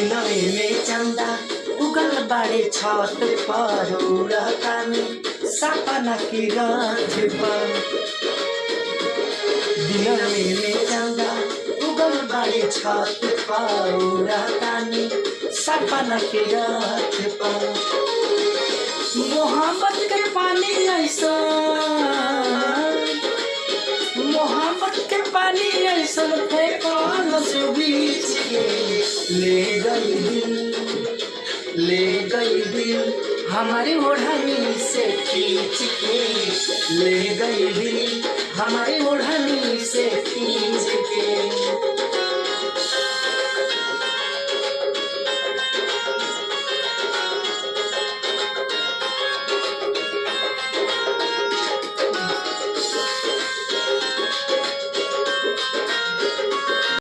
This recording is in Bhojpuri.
दिनवे में चंदा उगल बाड़े छत पर उड़तानी सपना की रात पर। दिनवे में चंदा उगल बाड़े छत पर उड़तानी सपना की रात पर। मोहब्बत के पानी ऐसा, मोहब्बत के पानी ऐसा फेंकल से बीच के ले गई दिल, ले गई दिल हमारी ओढ़नी से खींच के, ले गई दिल हमारी ओढ़नी से खींच के।